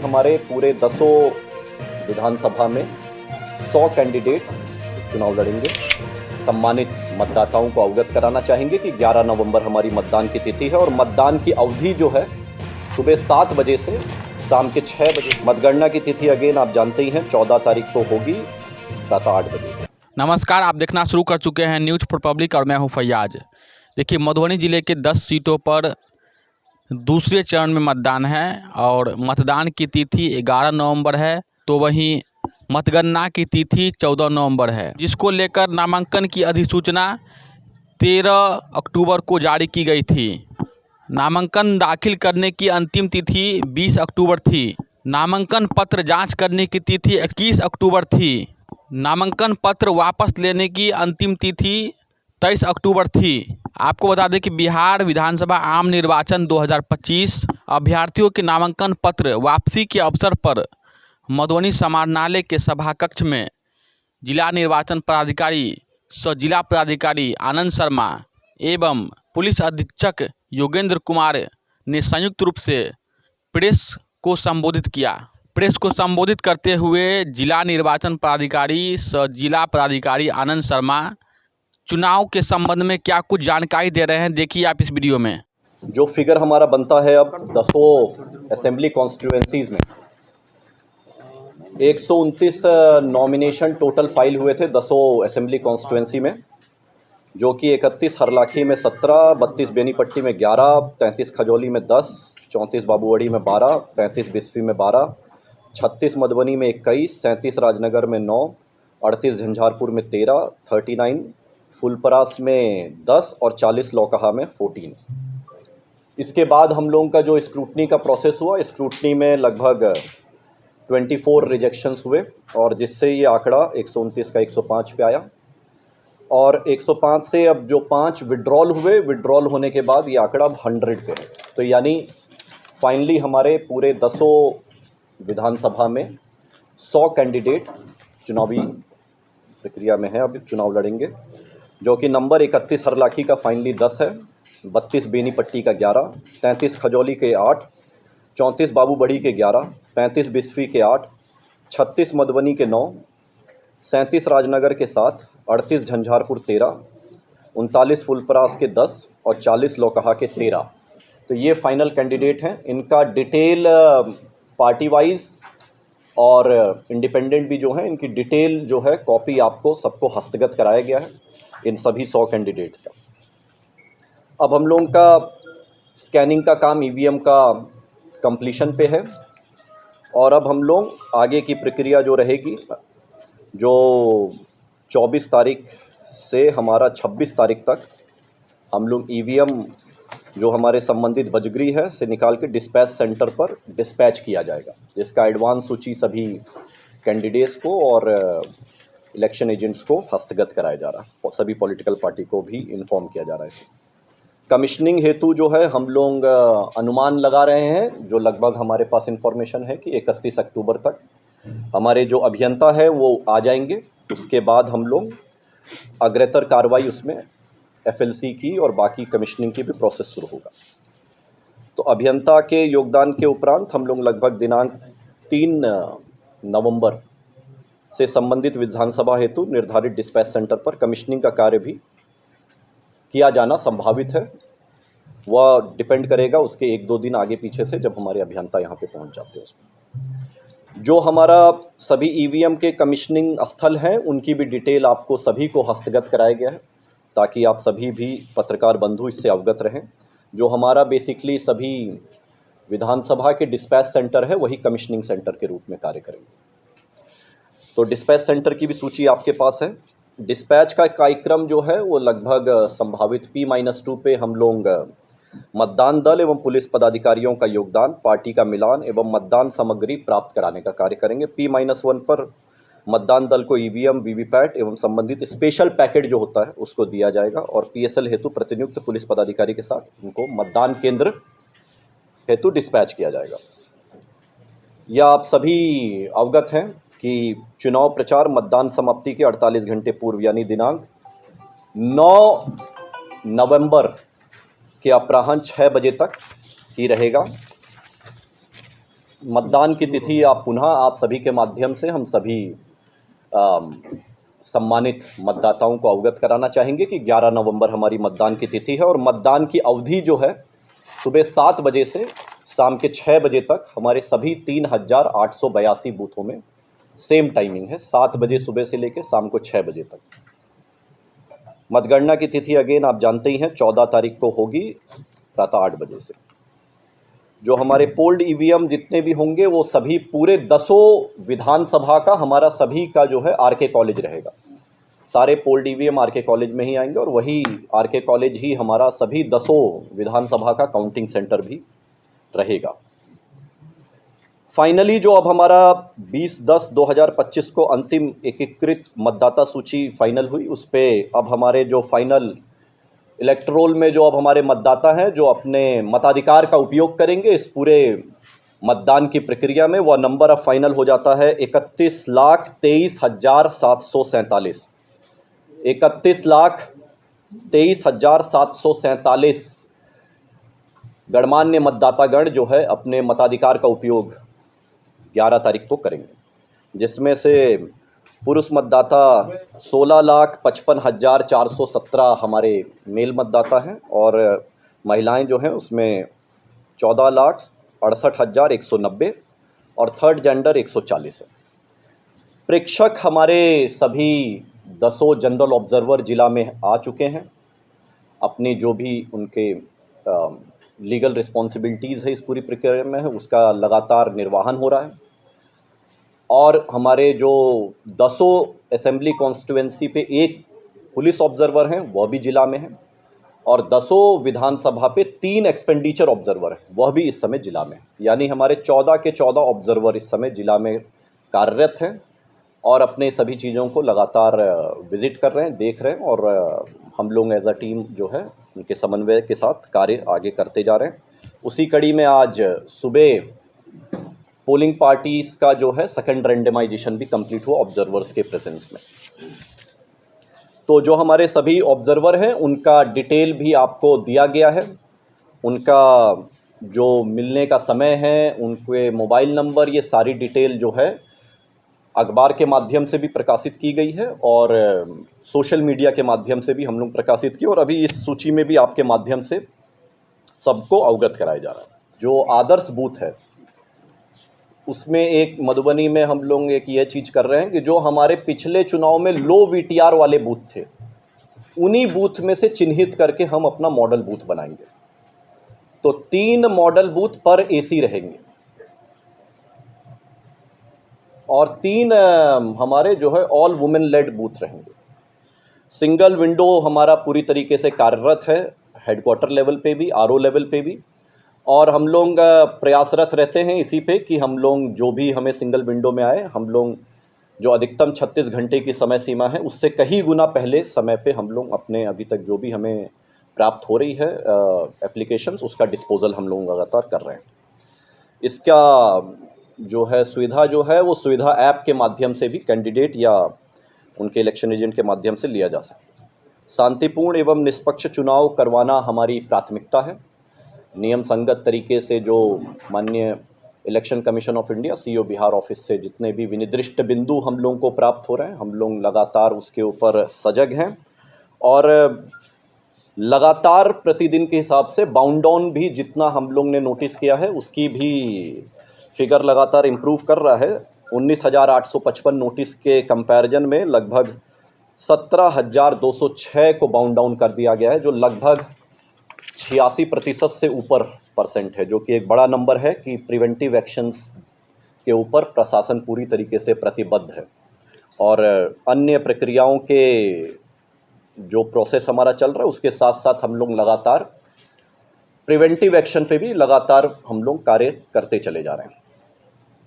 हमारे पूरे 10 विधानसभा में 100 कैंडिडेट चुनाव लड़ेंगे। सम्मानित मतदाताओं को अवगत कराना चाहेंगे कि 11 नवंबर हमारी मतदान की तिथि है और मतदान की अवधि जो है सुबह 7 बजे से शाम के 6 बजे। मतगणना की तिथि अगेन आप जानते ही हैं 14 तारीख को होगी प्रातः 8 बजे से। नमस्कार, आप देखना शुरू कर चुके हैं न्यूज़ फॉर पब्लिक और मैं हूं फैयाज। देखिए, मधुबनी ज़िले के 10 सीटों पर दूसरे चरण में मतदान है और मतदान की तिथि 11 नवंबर है, तो वहीं मतगणना की तिथि 14 नवंबर है, जिसको लेकर नामांकन की अधिसूचना 13 अक्टूबर को जारी की गई थी। नामांकन दाखिल करने की अंतिम तिथि 20 अक्टूबर थी। नामांकन पत्र जांच करने की तिथि 21 अक्टूबर थी। नामांकन पत्र वापस लेने की अंतिम तिथि 23 अक्टूबर थी। आपको बता दें कि बिहार विधानसभा आम निर्वाचन 2025 अभ्यर्थियों के नामांकन पत्र वापसी के अवसर पर मधुबनी समाहरणालय के सभा कक्ष में जिला निर्वाचन पदाधिकारी सह जिला पदाधिकारी आनंद शर्मा एवं पुलिस अधीक्षक योगेंद्र कुमार ने संयुक्त रूप से प्रेस को संबोधित किया। प्रेस को संबोधित करते हुए जिला निर्वाचन पदाधिकारी सह जिला पदाधिकारी आनंद शर्मा चुनाव के संबंध में क्या कुछ जानकारी दे रहे हैं, देखिए आप इस वीडियो में। जो फिगर हमारा बनता है अब 10 असेंबली कॉन्स्टिट्यूएंसीज में 129 नॉमिनेशन टोटल फाइल हुए थे 10 असेंबली कॉन्स्टिट्यूएंसी में, जो कि 31 हरलाखी में 17, 32 बेनीपट्टी में 11, 33 खजौली में 10, 34 बाबूवाड़ी में 12, 35 बिस्फी में 12, 36 मधुबनी में 21, 37 राजनगर में 9, 38 झंझारपुर में 13, 39 फुलपरास में 10 और 40 लौकहा में 14। इसके बाद हम लोगों का जो स्क्रूटनी का प्रोसेस हुआ, स्क्रूटनी में लगभग 24 रिजेक्शंस हुए और जिससे ये आंकड़ा 129 का 105 पे आया और 105 से अब जो 5 विड्रॉल हुए, विड्रॉल होने के बाद ये आंकड़ा अब 100 पे है। तो यानी फाइनली हमारे पूरे 10 विधानसभा में 100 कैंडिडेट चुनावी प्रक्रिया में है, अब चुनाव लड़ेंगे, जो कि नंबर 31 हरलाखी का फाइनली 10 है, 32 बेनीपट्टी का 11, 33 खजौली के 8, 34 बाबूबड़ी के 11, 35 बिस्फी के 8, 36 मधुबनी के 9, 37 राजनगर के 7, 38 झंझारपुर 13, 39 फुलपरास के 10 और 40 लौकहा के 13। तो ये फाइनल कैंडिडेट हैं। इनका डिटेल पार्टी वाइज और इंडिपेंडेंट भी जो है, इनकी डिटेल जो है कॉपी आपको सबको हस्तगत कराया गया है इन सभी 100 कैंडिडेट्स का। अब हम लोगों का स्कैनिंग का काम ईवीएम का कंप्लीशन पे है और अब हम लोग आगे की प्रक्रिया जो रहेगी, जो 24 तारीख से हमारा 26 तारीख तक हम लोग ईवीएम जो हमारे संबंधित बजगरी है से निकाल के डिस्पैच सेंटर पर डिस्पैच किया जाएगा, जिसका एडवांस सूची सभी कैंडिडेट्स को और इलेक्शन एजेंट्स को हस्तगत कराया जा रहा है और सभी पॉलिटिकल पार्टी को भी इन्फॉर्म किया जा रहा है। कमिश्निंग हेतु जो है हम लोग अनुमान लगा रहे हैं, जो लगभग हमारे पास इंफॉर्मेशन है कि 31 अक्टूबर तक हमारे जो अभियंता है वो आ जाएंगे। उसके बाद हम लोग अग्रतर कार्रवाई उसमें एफएलसी की और बाकी कमिश्निंग की भी प्रोसेस शुरू होगा। तो अभियंता के योगदान के उपरांत हम लोग लगभग दिनांक 3 नवंबर से संबंधित विधानसभा हेतु निर्धारित डिस्पैच सेंटर पर कमिश्निंग का कार्य भी किया जाना संभावित है। वह डिपेंड करेगा उसके 1-2 दिन आगे पीछे से, जब हमारे अभियंता यहाँ पे पहुँच जाते हैं। उसमें जो हमारा सभी ईवीएम के कमिश्निंग स्थल हैं उनकी भी डिटेल आपको सभी को हस्तगत कराया गया है, ताकि आप सभी भी पत्रकार बंधु इससे अवगत रहें। जो हमारा बेसिकली सभी विधानसभा के डिस्पैच सेंटर है वही कमिश्निंग सेंटर के रूप में कार्य करेंगे। तो डिस्पैच सेंटर की भी सूची आपके पास है। डिस्पैच का कार्यक्रम जो है वो लगभग संभावित P-2 पे हम लोग मतदान दल एवं पुलिस पदाधिकारियों का योगदान, पार्टी का मिलान एवं मतदान सामग्री प्राप्त कराने का कार्य करेंगे। P-1 पर मतदान दल को ईवीएम, वीवीपैट एवं संबंधित स्पेशल पैकेट जो होता है उसको दिया जाएगा और PSL हेतु प्रतिनियुक्त पुलिस पदाधिकारी के साथ उनको मतदान केंद्र हेतु डिस्पैच किया जाएगा। यह आप सभी अवगत हैं कि चुनाव प्रचार मतदान समाप्ति के 48 घंटे पूर्व यानी दिनांक 9 नवंबर के अपराह्न 6 बजे तक ही रहेगा। मतदान की तिथि आप पुनः आप सभी के माध्यम से हम सभी सम्मानित मतदाताओं को अवगत कराना चाहेंगे कि 11 नवंबर हमारी मतदान की तिथि है और मतदान की अवधि जो है सुबह 7 बजे से शाम के 6 बजे तक हमारे सभी 3882 बूथों में सेम टाइमिंग है, 7 बजे सुबह से लेकर शाम को 6 बजे तक। मतगणना की तिथि अगेन आप जानते ही हैं 14 तारीख को होगी प्रातः 8 बजे से। जो हमारे पोल्ड ईवीएम जितने भी होंगे वो सभी पूरे 10 विधानसभा का हमारा सभी का जो है आरके कॉलेज रहेगा। सारे पोल्ड ईवीएम आरके कॉलेज में ही आएंगे और वही आरके कॉलेज ही हमारा सभी 10 विधानसभा का काउंटिंग सेंटर भी रहेगा। फाइनली जो अब हमारा 20/10/2025 को अंतिम एकीकृत मतदाता सूची फाइनल हुई, उस पर अब हमारे जो फाइनल इलेक्टरोल में जो अब हमारे मतदाता हैं जो अपने मताधिकार का उपयोग करेंगे इस पूरे मतदान की प्रक्रिया में, वह नंबर अब फाइनल हो जाता है 31,23,747। 31,23,747 गणमान्य मतदातागण जो है अपने मताधिकार का उपयोग 11 तारीख को करेंगे, जिसमें से पुरुष मतदाता 16,55,417 हमारे मेल मतदाता हैं और महिलाएं जो हैं उसमें 14,68,190 और थर्ड जेंडर 140 है। प्रेक्षक हमारे सभी 10 जनरल ऑब्जर्वर जिला में आ चुके हैं, अपनी जो भी उनके लीगल रिस्पॉन्सिबिलिटीज़ है इस पूरी प्रक्रिया में है उसका लगातार निर्वहन हो रहा है। और हमारे जो 10 असेंबली कॉन्स्टिट्यूएंसी पे एक पुलिस ऑब्जर्वर हैं वह भी जिला में हैं और 10 विधानसभा पे 3 एक्सपेंडिचर ऑब्जर्वर हैं वह भी इस समय जिला में, यानी हमारे 14 के 14 ऑब्जर्वर इस समय जिला में कार्यरत हैं और अपने सभी चीज़ों को लगातार विज़िट कर रहे हैं, देख रहे हैं और हम लोग एज अ टीम जो है उनके समन्वय के साथ कार्य आगे करते जा रहे हैं। उसी कड़ी में आज सुबह पोलिंग पार्टीज़ का जो है सेकंड रैंडमाइजेशन भी कंप्लीट हुआ ऑब्जर्वर्स के प्रेजेंस में। तो जो हमारे सभी ऑब्जर्वर हैं उनका डिटेल भी आपको दिया गया है, उनका जो मिलने का समय है, उनके मोबाइल नंबर, ये सारी डिटेल जो है अखबार के माध्यम से भी प्रकाशित की गई है और सोशल मीडिया के माध्यम से भी हम लोग प्रकाशित किए और अभी इस सूची में भी आपके माध्यम से सबको अवगत कराया जा रहा है। जो आदर्श बूथ है उसमें एक मधुबनी में हम लोग एक ये चीज़ कर रहे हैं कि जो हमारे पिछले चुनाव में लो वीटीआर वाले बूथ थे उन्हीं बूथ में से चिन्हित करके हम अपना मॉडल बूथ बनाएंगे। तो 3 मॉडल बूथ पर एसी रहेंगे और 3 हमारे जो है ऑल वुमेन लेड बूथ रहेंगे। सिंगल विंडो हमारा पूरी तरीके से कार्यरत है हेडक्वार्टर लेवल पे भी, आरओ लेवल पे भी, और हम लोग प्रयासरत रहते हैं इसी पे कि हम लोग जो भी हमें सिंगल विंडो में आए, हम लोग जो अधिकतम 36 घंटे की समय सीमा है उससे कहीं गुना पहले समय पे हम लोग अपने अभी तक जो भी हमें प्राप्त हो रही है एप्लीकेशंस उसका डिस्पोजल हम लोग लगातार कर रहे हैं। इसका जो है सुविधा जो है वो सुविधा ऐप के माध्यम से भी कैंडिडेट या उनके इलेक्शन एजेंट के माध्यम से लिया जा सकता है। शांतिपूर्ण एवं निष्पक्ष चुनाव करवाना हमारी प्राथमिकता है। नियम संगत तरीके से जो माननीय election commission of India CO Bihar office से जितने भी विनिर्दिष्ट बिंदु हम लोगों को प्राप्त हो रहे हैं हम लोग लगातार उसके ऊपर सजग हैं और लगातार प्रतिदिन के हिसाब से बाउंड डाउन भी जितना हम लोग ने नोटिस किया है उसकी भी फिगर लगातार इम्प्रूव कर रहा है। 19,855 नोटिस के कंपैरिजन में लगभग 17,206 को बाउंड डाउन कर दिया गया है, जो लगभग 86% से ऊपर परसेंट है, जो कि एक बड़ा नंबर है कि प्रिवेंटिव एक्शंस के ऊपर प्रशासन पूरी तरीके से प्रतिबद्ध है और अन्य प्रक्रियाओं के जो प्रोसेस हमारा चल रहा है उसके साथ साथ हम लोग लगातार प्रिवेंटिव एक्शन पे भी लगातार हम लोग कार्य करते चले जा रहे हैं।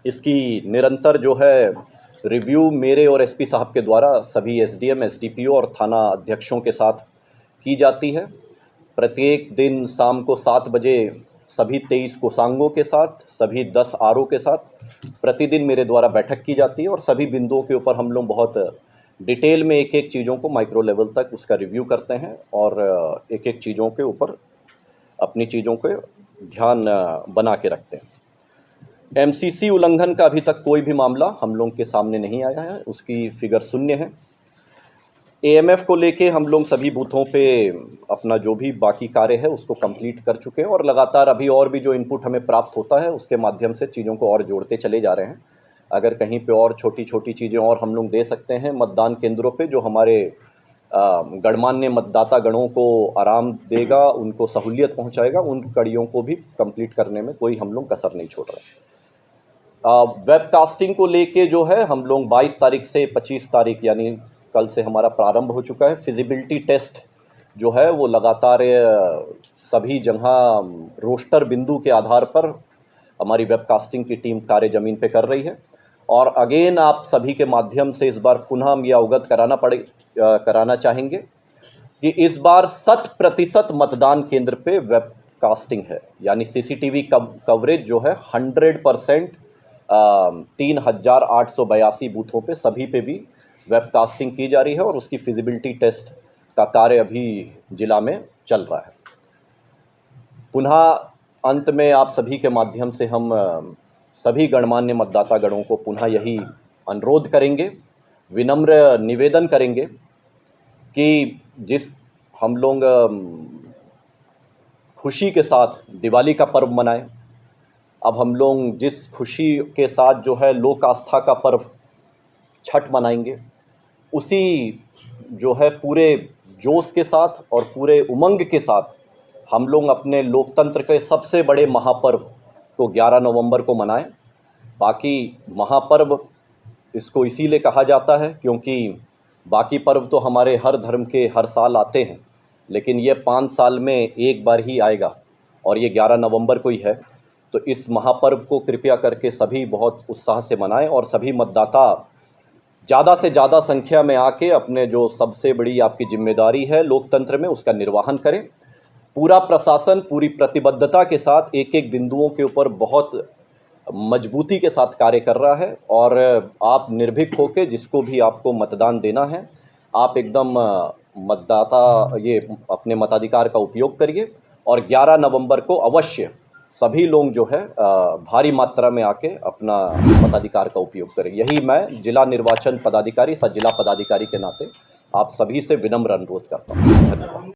इसकी निरंतर जो है रिव्यू मेरे और एसपी साहब के द्वारा सभी एसडीएम, एसडीपीओ और थाना अध्यक्षों के साथ की जाती है। प्रत्येक दिन शाम को 7 बजे सभी 23 कोषांगों के साथ, सभी 10 आरओ के साथ प्रतिदिन मेरे द्वारा बैठक की जाती है और सभी बिंदुओं के ऊपर हम लोग बहुत डिटेल में एक एक चीज़ों को माइक्रो लेवल तक उसका रिव्यू करते हैं और एक एक चीज़ों के ऊपर अपनी चीज़ों के ध्यान बना के रखते हैं। एमसीसी उल्लंघन का अभी तक कोई भी मामला हम लोग के सामने नहीं आया है, उसकी फिगर शून्य है। एएमएफ को लेके हम लोग सभी बूथों पे अपना जो भी बाकी कार्य है उसको कंप्लीट कर चुके हैं और लगातार अभी और भी जो इनपुट हमें प्राप्त होता है उसके माध्यम से चीज़ों को और जोड़ते चले जा रहे हैं। अगर कहीं पे और छोटी छोटी चीज़ें और हम लोग दे सकते हैं मतदान केंद्रों पे, जो हमारे गणमान्य मतदाता गणों को आराम देगा, उनको सहूलियत पहुंचाएगा, उन कड़ियों को भी कंप्लीट करने में कोई हम लोग कसर नहीं छोड़ रहे। वेबकास्टिंग को लेके जो है हम लोग 22 तारीख से 25 तारीख यानी कल से हमारा प्रारंभ हो चुका है। फिजिबिलिटी टेस्ट जो है वो लगातार सभी जगह रोस्टर बिंदु के आधार पर हमारी वेबकास्टिंग की टीम कार्य ज़मीन पे कर रही है। और अगेन आप सभी के माध्यम से इस बार पुनः हम यह अवगत कराना चाहेंगे कि इस बार 100% मतदान केंद्र पे वेबकास्टिंग है, यानी सीसीटीवी कवरेज जो है 100% 3882 बूथों पे सभी पे भी वेबकास्टिंग की जा रही है और उसकी फिजिबिलिटी टेस्ट का कार्य अभी जिला में चल रहा है। पुनः अंत में आप सभी के माध्यम से हम सभी गणमान्य मतदाता गणों को पुनः यही अनुरोध करेंगे, विनम्र निवेदन करेंगे कि जिस हम लोग खुशी के साथ दिवाली का पर्व मनाएं, अब हम लोग जिस खुशी के साथ जो है लोक आस्था का पर्व छठ मनाएंगे, उसी जो है पूरे जोश के साथ और पूरे उमंग के साथ हम लोग अपने लोकतंत्र के सबसे बड़े महापर्व को 11 नवंबर को मनाएं। बाकी महापर्व इसको इसीलिए कहा जाता है क्योंकि बाकी पर्व तो हमारे हर धर्म के हर साल आते हैं, लेकिन ये 5 साल में एक बार ही आएगा और ये 11 नवंबर को ही है। तो इस महापर्व को कृपया करके सभी बहुत उत्साह से मनाएं और सभी मतदाता ज़्यादा से ज़्यादा संख्या में आके अपने जो सबसे बड़ी आपकी जिम्मेदारी है लोकतंत्र में उसका निर्वहन करें। पूरा प्रशासन पूरी प्रतिबद्धता के साथ एक एक बिंदुओं के ऊपर बहुत मजबूती के साथ कार्य कर रहा है और आप निर्भीक होकर जिसको भी आपको मतदान देना है आप एकदम ये अपने मताधिकार का उपयोग करिए और 11 नवंबर को अवश्य सभी लोग जो है भारी मात्रा में आके अपना मताधिकार का उपयोग करें। यही मैं जिला निर्वाचन पदाधिकारी जिला पदाधिकारी के नाते आप सभी से विनम्र अनुरोध करता हूँ। धन्यवाद।